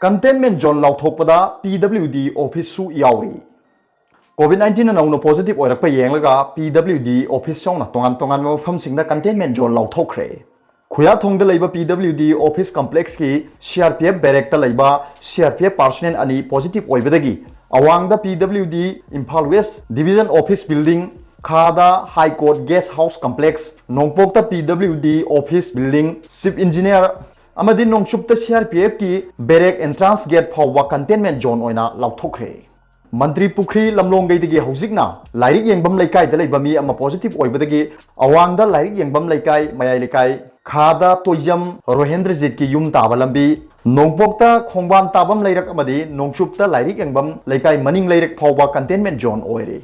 Containment zone lauthokpada PWD office su yauri. COVID-19 na positive oirakpa yenglaga PWD office songna tongan mafamsingda containment zone lauthokre. Khuya thongda leiba PWD office complex ki CRPF barrack ta leiba CRPF personnel ani positive oibadagi awangda PWD Imphal West Division Office Building Khada High Court Guest House Complex Nongpokta PWD Office Building Chief Engineer amadi Nongchupta CRPF ki barrack entrance gate phawwa containment zone oina lauthokre. Mantri Pukri Lamlong Gaitigi Housigna, Lairik Yangbam Laikai, the Labami, and a positive Oibadagi, Awanga, Lairik Yangbam Laikai, Mayalikai, Khada, Toyam, Rohendra Zitki Yum Tavalambi, Nongpokta, Kongban Tabam Lairak Amadi, Nongchupta, Lairik Yangbam, Laikai, Maning Lairik Pawa Containment Zone Oiri.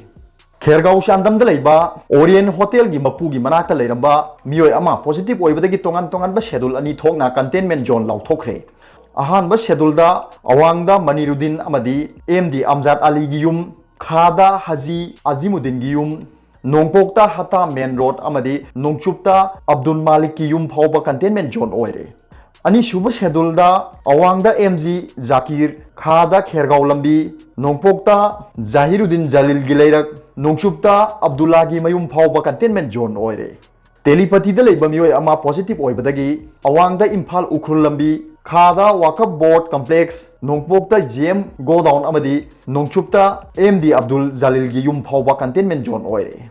Khergau Shandam the Laiba, Orient Hotel Gimapugi Manaka Lairamba, Mio Ama, positive Oibadagi Tongan Schedule Ani Tongna Containment Zone Lautokre. Ahanba scheduleda awangda Maniruddin amadi MD Amjad Ali giyum Khada Haji Azimuddin giyum Nongpokta Hata Main Road amadi Nongchupta Abdul Malik giyum phawba containment zone oire. Ani shuba scheduleda awangda MG Zakir Khada Khergau lambi Nongpokta Zahiruddin Jalil Gileirak Nongchupta Abdullah gi mayum phawba containment zone oire. Telepathy da leiba mioi ama positive oibadagi awangda Imphal Ukhul lambi Khada Wakaf Board Complex Nongpokta GM Godown amadi Nongchupta MD Abdul Jalil gi yum phawba containment zone oire.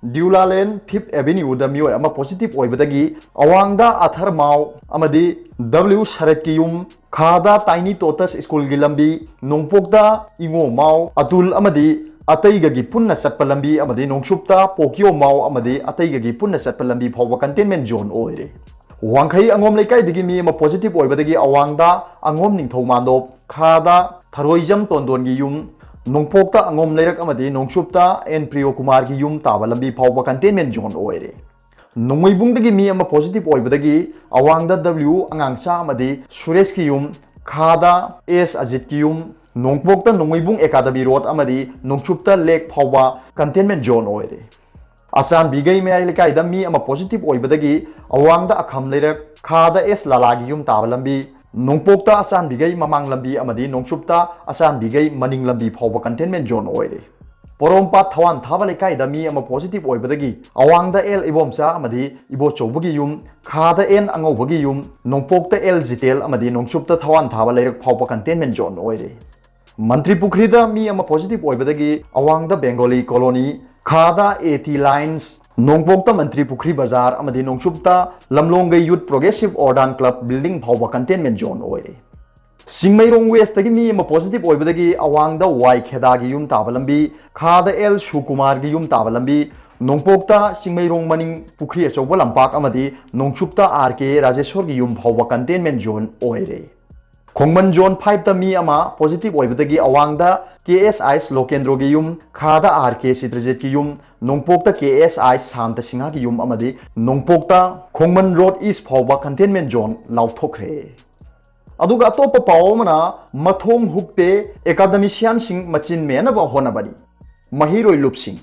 Dula Lane 5th Avenue da mioi ama positive oibadagi awangda Athar Mau amadi W Sharat gi yum Khada Tiny Totas School gi lambi Nongpokta Ingo Mau Atul amadi Ataigagi punna satpa lambi amadi Nongchupta Pokyo Mau amadi Ataigagi punna satpa lambi phawba containment zone oire. Wangkhai angom laikai digi mi ama positive oibadagi awangda angom ningthau mandop Khada Tharoijam Tondon gi yum Nongpokta angom leirak amadi Nongchupta N Priyo Kumar gi yum taba lambi phawba containment zone oire. Nongmoibung dagi mi ama positive oibadagi awangda W Angangcha amadi Suresh gi yum Khada S Ajit gi yum Nongpokta Nongmoibung Academy Road amadi Nongchupta Lake phawba containment zone oire. Asan Bigai Mayai Likai da mi ama positive oibadagi awangda akham leirak Khada S Lalagi yum taba lambi Nongpokta Asan Bigai mamang lambi amadi Nongchupta Asan Bigai maning lambi phawba containment zone oire. Porompa Thawan Thaba Likai da mi ama positive oibadagi awangda L Ibomsa amadi Ibo Chobagi yum Khada N Angobagi yum Nongpokta L Jitel amadi Nongchupta Thawan Thaba leirak phawba containment zone oire. Mantri Pukrida mi ama positive oibadagi awangda Bengali colony Khada AT Lines Nongpokta Mantri Pukri Bazar amadi Nongchupta Lamlongai Youth Progressive Ordan Club building phawba containment zone oire. Singmairong West tagi mi ama positive oibadagi awangda Y Kheda gi yum taba lambi Khada L Shukumar gi yum taba lambi Nongpokta Singmairong Maning Pukri Achoba Lampak amadi Nongchupta RK Rajeshwar gi yum phawba containment zone oire. Khongman Zone 5 ta mi ama positive oibadagi awangda KSI Lokendro gi yum Khada RK Sitrajet gi yum Nongpokta KSI Santa Singha gi yum amadi Nongpokta Khongman Road East phawba containment zone lauthokre. Aduga atopa pawmana mathong hukte academician sing machin menaba honabani Mahiroi Lupsing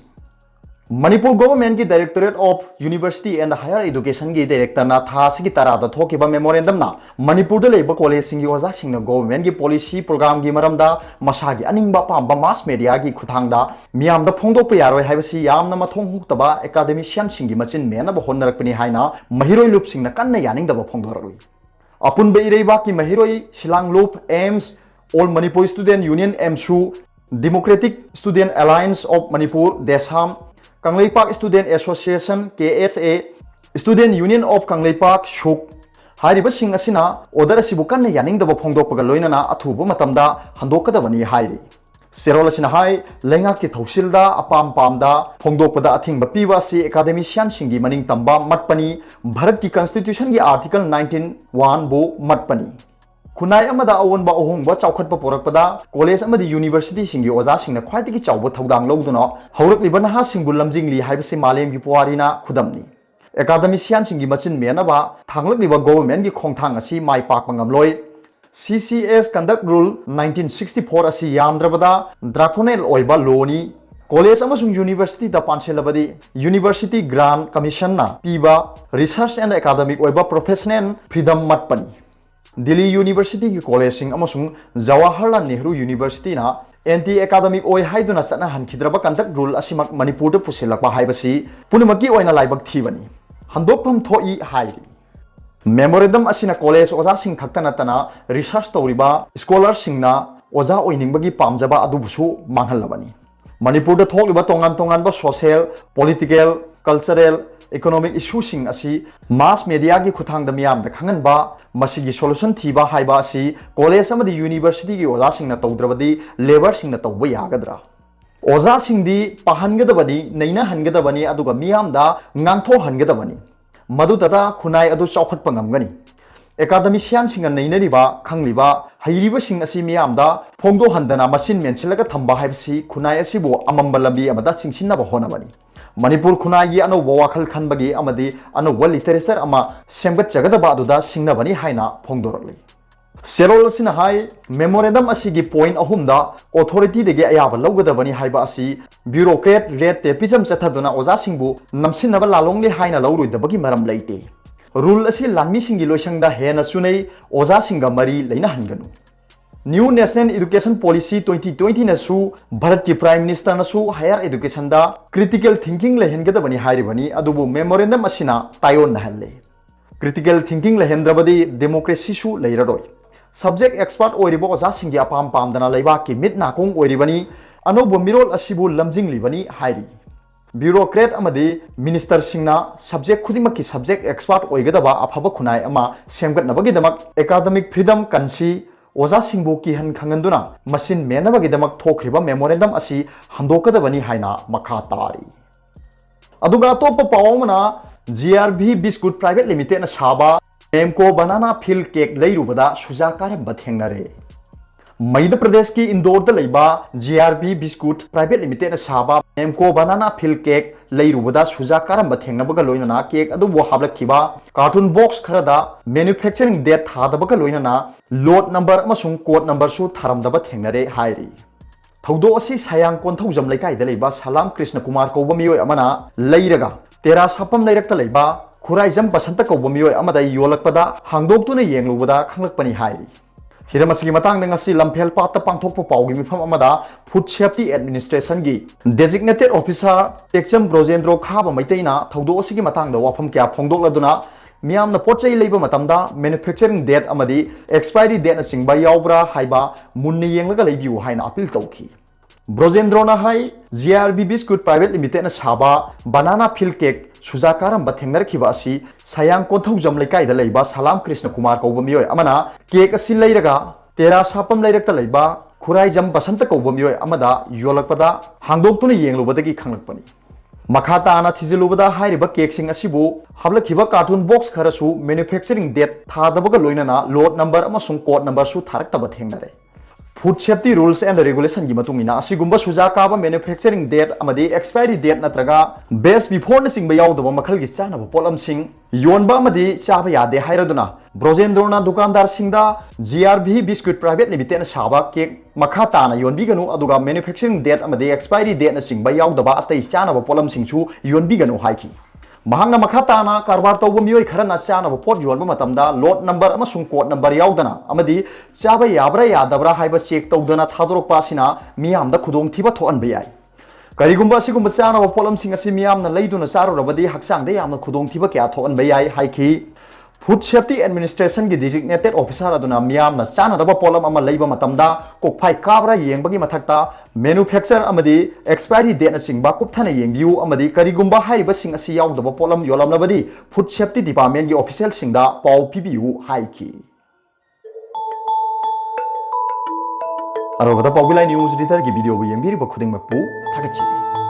Manipur Government ki Directorate of University and Higher Education ki Director na thasi ki tarada thokiba memorandum na Manipur da leiba college sing gi oja sing na government ki policy program gi maramda masagi aningba pamba mass media gi khuthangda miyam da phongdokpa yaroi haibasi yamna mathong huktaba academician sing gi machin menaba honnarakpani haina Mahiroi Lupsing na kanna yaning daba phongdoroi. Apun be ireiba ki Mahiroi Shilang Loop AIMS All Manipur Student Union AMSU Democratic Student Alliance of Manipur Desham Kangleipak Student Association KSA Student Union of Kangleipak Shuk Hariba sing asina order asibukan na yaning daba phongdokpaga loinana athuba matamda handokadabani hairi. Serol asina hai lenga ki thausilda apam pamda phongdokpada athingba piwa si academician singi maning tamba matpani Bharat ki Constitution ki Article 19(1) bo matpani. Kunai amada awonba ohongba chawkhatpa porakpada college amadi university singi oja singna khwaitigi chawba thodang lawduna haurakliba naha singbu lamjingli haibase malem gi puarina khudamni. Academician singi machin menaba thanglakliba government gi khongthang asi mai pakpa ngamloi. CCS Conduct Rule 1964 asi yamdrabada draconial oiba loni college amasung university da panselabadi University Grant Commission na piba research and academic oiba professional freedom matpani. Delhi university की college Jawaharlal Nehru university anti academic ओय हाइदुना चना हनखिद्रब conduct rule असिमक मणिपुर पुसिलकपा हाइबसी पुनमकी ओइना लाइबक थीबनी हंदोकफम थोई हाइरी मेमोरेंडम असिना कॉलेज ओजा सिंह खक्ता नतना रिसर्च तौरिबा स्कॉलर सिंगना ओजा ओइनिंगबगी पामजबा अदुबुसु मांगहलबनी मणिपुर थोलिबा तोंगान तोंगानबा सोशल पॉलिटिकल कल्चरल इकोनॉमिक इशूसिंग असी मास मीडिया की खुथांग मियामदा खंगनबा मसिगी सोल्यूशन थीबा हाइबा असी कॉलेज अमदी यूनिवर्सिटी की ओजा सिंगना तौद्रबदी लेबर सिंगना तौबा यागद्रा ओजा सिंगदी पाहनगदबनी नैना हनगदबनी अदुगा मियामदा nganto हनगदबनी मदुदता खुनाई अदु चौखटपा ngamgani एकाडेमिशियन सिंग नैनरिबा खंगलिबा हईरिबा सिंग असि मियामदा फोंदो हंदना मसिन मेंसिलगा थंबा हाइबसी खुनाई असिबो अमंबा लंबी अमदा सिंगसिनबा होनबनी मणिपुर खुनाई अनौब वाखल खनबगी अमदी अनौब लिटरेचर अमा सेमगतजगदबा अदुदा सिंगनबनी हाइना फोंदोरली सेरोल असिना हाई मेमोरेंडम असिगी पॉइंट अहुमदा ऑथोरिटी देगे अयाबा लौगदबनी हाइबा असी ब्यूरोक्रेट रेड टेपिजम चथदुना ओजा सिंगबु नमसिनबा लालोंगे हाइना लौरुइदबगी मरम लैते रूल असी लानमी सिंगी लोइसंगदा हेना सुनै ओजा सिंगा मरी लेना हनगनु न्यू नेशनल एजुकेशन पॉलिसी 2020 नसु भारत की प्राइम मिनिस्टर नसु हायर एजुकेशन दा क्रिटिकल थिंकिंग लेहनगदबनी हाइरिबनी अदुबु मेमोरेंडम असिना तायोन नहल्ले क्रिटिकल थिंकिंग लेहनद्रबदी डेमोक्रेसी सु लेररोय सब्जेक्ट एक्सपर्ट ओरिबो ओजा सिंगी अपाम पामदना लेबा की मिट नाकोंग ओरिबनी अनौब मिरोल असिबु लमजिंगलिबनी हाइरि ब्यूरोक्रेट अमदी मिनिस्टर सिंगना सब्जेक्ट खुदिमक की सब्जेक्ट एक्सपर्ट ओइगदबा अफब खुनाई अमा सेमगतनबगीदमक एकाडेमिक फ्रीडम कंसी ओजा सिंगबु की हन खंगंदुना मसिन मेनबगीदमक थोखरिबा मेमोरेंडम असी हंदोकदबनी हाइना मखा तारी अदुगा तोप पावमना जीआरबी बिस्कुट प्राइवेट लिमिटेड ना साबा मेमको बनाना फिल केक लैरुबदा सुजाकार बथेंगरे मध्य प्रदेश की इंदौर लेबा जीआरबी बिस्कुट प्राइवेट लिमिटेड साबा मेमको बनाना फिल केक लैरुबदा सुजाकार बथेंगबगा लोइनना केक अदुबो हाबलखिबा कार्टून बॉक्स खरदा मैन्युफैक्चरिंग डेट थादबगा लोइनना लोड नंबर अमसुंग कोड नंबर सु थारमदबा थेंगनरे हाइरि थौदो असी सायांग कोंथौजम लेकाइदा लेबा सलाम कृष्ण कुमार कौबा मियोय अमना लैरगा तेरा सापम लैरक्ता लेबा खुराइजम बसंत कौबा मियोय अमदा योलकपदा हांगदोक्तुना येंगलुबदा खंगलकपनी हाइरि हिरमसी मतंग लंफेल पात पांथोप पाउगी मिफम अमदा फूड सेफ्टी एडमिनिस्ट्रेशन की डेजिग्नेटेड ऑफिसर टेक्चम ब्रोजेंद्रो खाब मैतेना थौदो असिगी मतंग वाफम क्या फोंदोक्लदुना मियामना पोचै लेबा मतमदा मैन्युफैक्चरिंग डेट अमदी एक्सपायरी डेट चिंबा यावब्रा हाइबा मुन्ने येंगलगा लेबियु हाइना अपील तौखी ब्रोजेंद्रोना हाई जीआरबी बिस्कुट प्राइवेट लिमिटेड साबा बनाना फिल केक सुजाकारम बथेंगरखिबा असि सायांग कोंथौजम लेकाइदा लेबा सलाम कृष्ण कुमार कौबा मियोय अमना केक असि लैरगा तेरा सापम लैरक्ता लेबा खुराइजम बसंत कौबा मियोय अमदा योलकपदा हांगदोक्तुना येंगलुबदगी खंगलकपनी मखा ताना थिजिलुबदा हाइरिबा केकसिंग असिबु हाबलखिबा कार्टून बॉक्स खरसु मैन्युफैक्चरिंग डेट थादबगा लोइनना लोड नंबर अमसुंग कोड नंबर सु थारक्तबा थेंगनरे food safety rules and regulation की मतुंगिना असिगुंबा सुजा काबा मैन्युफैक्चरिंग डेट अमदी एक्सपायरी डेट नत्रगा बेस्ट बिफोर न सिंगबा यावदबा मखल की चानब पोलम सिंग योनबा अमदी चाबा यादे हाइरदुना ब्रोजेंद्रोना दुकानदार सिंगदा जीआरबी बिस्कुट प्राइवेट लिमिटेड साबा केक मखा ताना योनबिगनु अदुगा मैन्युफैक्चरिंग डेट अमदी एक्सपायरी डेट न सिंगबा यावदबा अतै चानब पोलम सिंगसु योनबिगनु हाइकी महांगना मखा ताना कारबार तौबा मियोय खरना चानब पोट योनबा मतमदा लोड नंबर अमसुंग कोड नंबर यावदना अमदी चाबा याब्रा यादब्रा हाइबा चेक तौदना थादोरकपा सिना मियामदा खुदोंग थिबा थोअनबा याय करिगुंबा सिगुंबा चानब पोलम सिंग असि मियामना लैदुना चारुरबदी हक्सांगदा यामना खुदोंग थिबा क्या थोअनबा याय हाइखी फूड सेफ्टी एडमिनिस्ट्रेशन की डेजिग्नेटेड ऑफिसर अदुना मियामना चानदबा पोलम अमा लैबा मतमदा कोकफाई काबरा येंबगी मथक्ता मैन्युफैक्चर अमदी एक्सपायरी डेट न चिंबा कुपथना येंबियु अमदी करिगुंबा हाइबा सिंग असि यावदबा पोलम योलमनबदी फूड सेफ्टी डिपार्टमेंट की ऑफिशियल सिंगदा पाउ पिबियु हाइकी अरोबदा पाउबिलाई न्यूज रिटर की वीडियो येंबिरिबा खुदिंगमकपु थागतछि